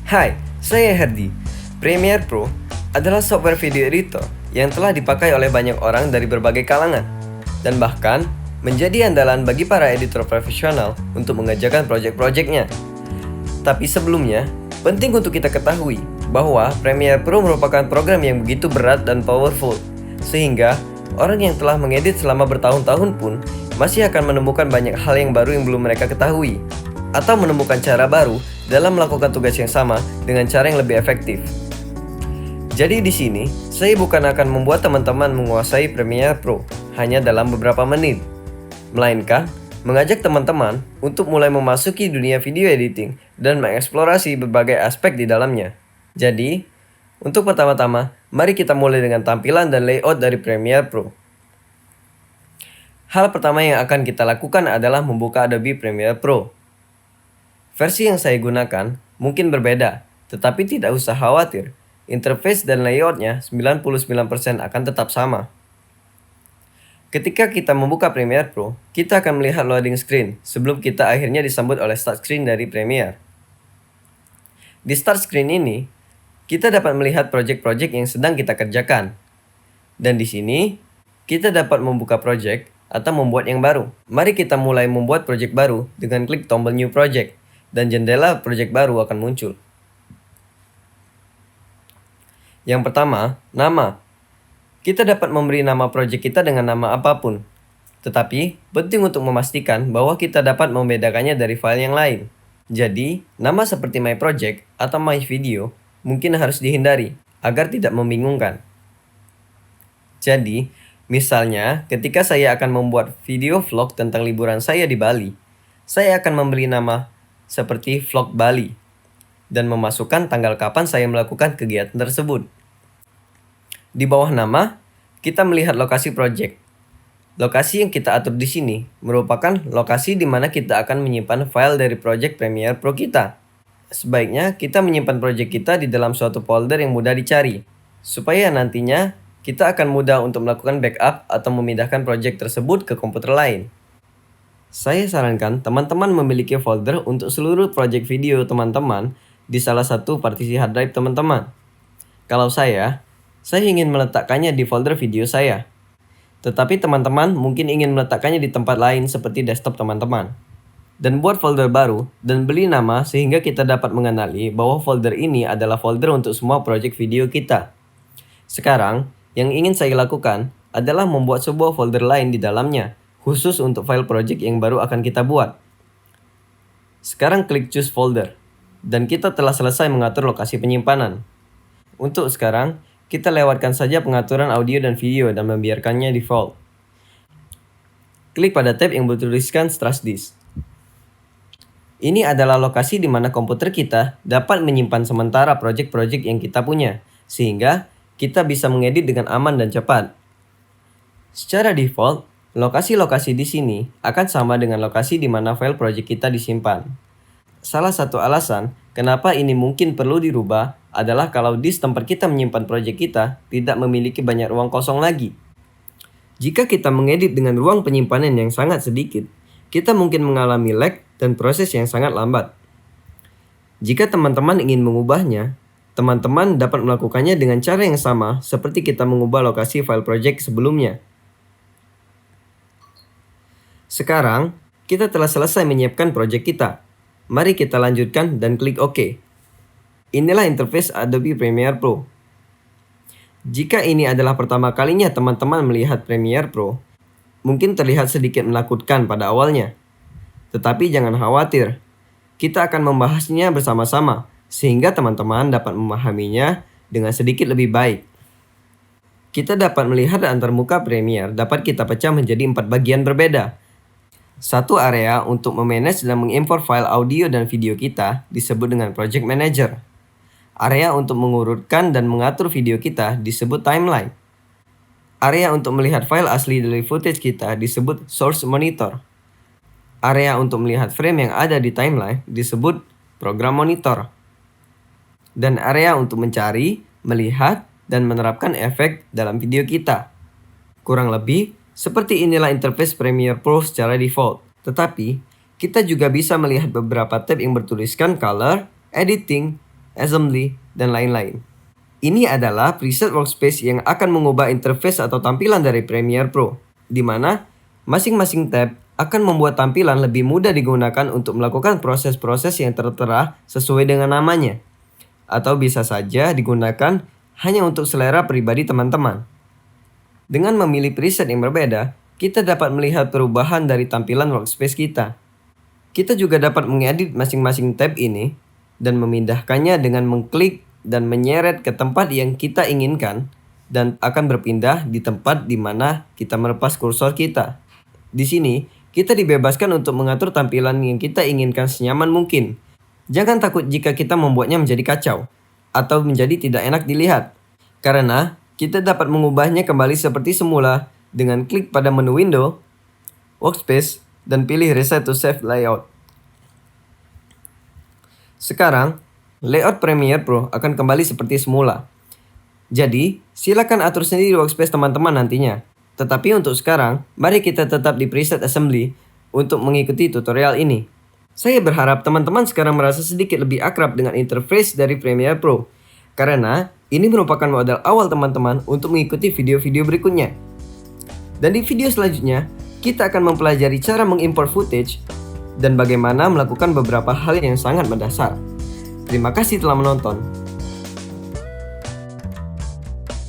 Hai, saya Herdi. Premiere Pro adalah software video editor yang telah dipakai oleh banyak orang dari berbagai kalangan dan bahkan menjadi andalan bagi para editor profesional untuk mengerjakan proyek-proyeknya. Tapi sebelumnya, penting untuk kita ketahui bahwa Premiere Pro merupakan program yang begitu berat dan powerful, sehingga orang yang telah mengedit selama bertahun-tahun pun masih akan menemukan banyak hal yang baru yang belum mereka ketahui, atau menemukan cara baru dalam melakukan tugas yang sama dengan cara yang lebih efektif. Jadi di sini, saya bukan akan membuat teman-teman menguasai Premiere Pro hanya dalam beberapa menit, melainkan mengajak teman-teman untuk mulai memasuki dunia video editing dan mengeksplorasi berbagai aspek di dalamnya. Jadi, untuk pertama-tama, mari kita mulai dengan tampilan dan layout dari Premiere Pro. Hal pertama yang akan kita lakukan adalah membuka Adobe Premiere Pro. Versi yang saya gunakan mungkin berbeda, tetapi tidak usah khawatir. Interface dan layoutnya 99% akan tetap sama. Ketika kita membuka Premiere Pro, kita akan melihat loading screen sebelum kita akhirnya disambut oleh start screen dari Premiere. Di start screen ini, kita dapat melihat project-project yang sedang kita kerjakan. Dan di sini, kita dapat membuka project atau membuat yang baru. Mari kita mulai membuat project baru dengan klik tombol New Project, dan jendela project baru akan muncul. Yang pertama, nama. Kita dapat memberi nama project kita dengan nama apapun. Tetapi, penting untuk memastikan bahwa kita dapat membedakannya dari file yang lain. Jadi, nama seperti My Project atau My Video mungkin harus dihindari agar tidak membingungkan. Jadi, misalnya ketika saya akan membuat video vlog tentang liburan saya di Bali, saya akan memberi nama seperti Vlog Bali dan memasukkan tanggal kapan saya melakukan kegiatan tersebut. Di bawah nama, kita melihat lokasi project. Lokasi yang kita atur di sini merupakan lokasi di mana kita akan menyimpan file dari project Premiere Pro kita. Sebaiknya kita menyimpan project kita di dalam suatu folder yang mudah dicari, supaya nantinya kita akan mudah untuk melakukan backup atau memindahkan project tersebut ke komputer lain. Saya sarankan teman-teman memiliki folder untuk seluruh project video teman-teman di salah satu partisi hard drive teman-teman. Kalau saya ingin meletakkannya di folder video saya. Tetapi teman-teman mungkin ingin meletakkannya di tempat lain seperti desktop teman-teman. Dan buat folder baru dan beli nama sehingga kita dapat mengenali bahwa folder ini adalah folder untuk semua project video kita. Sekarang, yang ingin saya lakukan adalah membuat sebuah folder lain di dalamnya, khusus untuk file project yang baru akan kita buat. Sekarang klik Choose Folder, dan kita telah selesai mengatur lokasi penyimpanan. Untuk sekarang, kita lewatkan saja pengaturan audio dan video dan membiarkannya default. Klik pada tab yang bertuliskan Start Disk. Ini adalah lokasi di mana komputer kita dapat menyimpan sementara project-project yang kita punya, sehingga kita bisa mengedit dengan aman dan cepat. Secara default, lokasi-lokasi di sini akan sama dengan lokasi di mana file project kita disimpan. Salah satu alasan kenapa ini mungkin perlu dirubah adalah kalau disk tempat kita menyimpan project kita tidak memiliki banyak ruang kosong lagi. Jika kita mengedit dengan ruang penyimpanan yang sangat sedikit, kita mungkin mengalami lag dan proses yang sangat lambat. Jika teman-teman ingin mengubahnya, teman-teman dapat melakukannya dengan cara yang sama seperti kita mengubah lokasi file project sebelumnya. Sekarang, kita telah selesai menyiapkan project kita. Mari kita lanjutkan dan klik OK. Inilah interface Adobe Premiere Pro. Jika ini adalah pertama kalinya teman-teman melihat Premiere Pro, mungkin terlihat sedikit menakutkan pada awalnya. Tetapi jangan khawatir, kita akan membahasnya bersama-sama, sehingga teman-teman dapat memahaminya dengan sedikit lebih baik. Kita dapat melihat antar muka Premiere dapat kita pecah menjadi 4 bagian berbeda. Satu area untuk memanage dan mengimport file audio dan video kita disebut dengan Project Manager. Area untuk mengurutkan dan mengatur video kita disebut Timeline. Area untuk melihat file asli dari footage kita disebut Source Monitor. Area untuk melihat frame yang ada di timeline disebut Program Monitor. Dan area untuk mencari, melihat, dan menerapkan efek dalam video kita. Kurang lebih, seperti inilah interface Premiere Pro secara default. Tetapi, kita juga bisa melihat beberapa tab yang bertuliskan Color, Editing, assembly, dan lain-lain. Ini adalah preset workspace yang akan mengubah interface atau tampilan dari Premiere Pro, di mana masing-masing tab akan membuat tampilan lebih mudah digunakan untuk melakukan proses-proses yang tertera sesuai dengan namanya, atau bisa saja digunakan hanya untuk selera pribadi teman-teman. Dengan memilih preset yang berbeda, kita dapat melihat perubahan dari tampilan workspace kita. Kita juga dapat mengedit masing-masing tab ini dan memindahkannya dengan mengklik dan menyeret ke tempat yang kita inginkan dan akan berpindah di tempat di mana kita melepas kursor kita. Di sini, kita dibebaskan untuk mengatur tampilan yang kita inginkan senyaman mungkin. Jangan takut jika kita membuatnya menjadi kacau atau menjadi tidak enak dilihat, karena kita dapat mengubahnya kembali seperti semula dengan klik pada menu window, workspace, dan pilih reset to save layout. Sekarang, layout Premiere Pro akan kembali seperti semula. Jadi, silakan atur sendiri workspace teman-teman nantinya. Tetapi untuk sekarang, mari kita tetap di preset assembly untuk mengikuti tutorial ini. Saya berharap teman-teman sekarang merasa sedikit lebih akrab dengan interface dari Premiere Pro, karena ini merupakan modal awal teman-teman untuk mengikuti video-video berikutnya. Dan di video selanjutnya, kita akan mempelajari cara mengimport footage dan bagaimana melakukan beberapa hal yang sangat mendasar. Terima kasih telah menonton.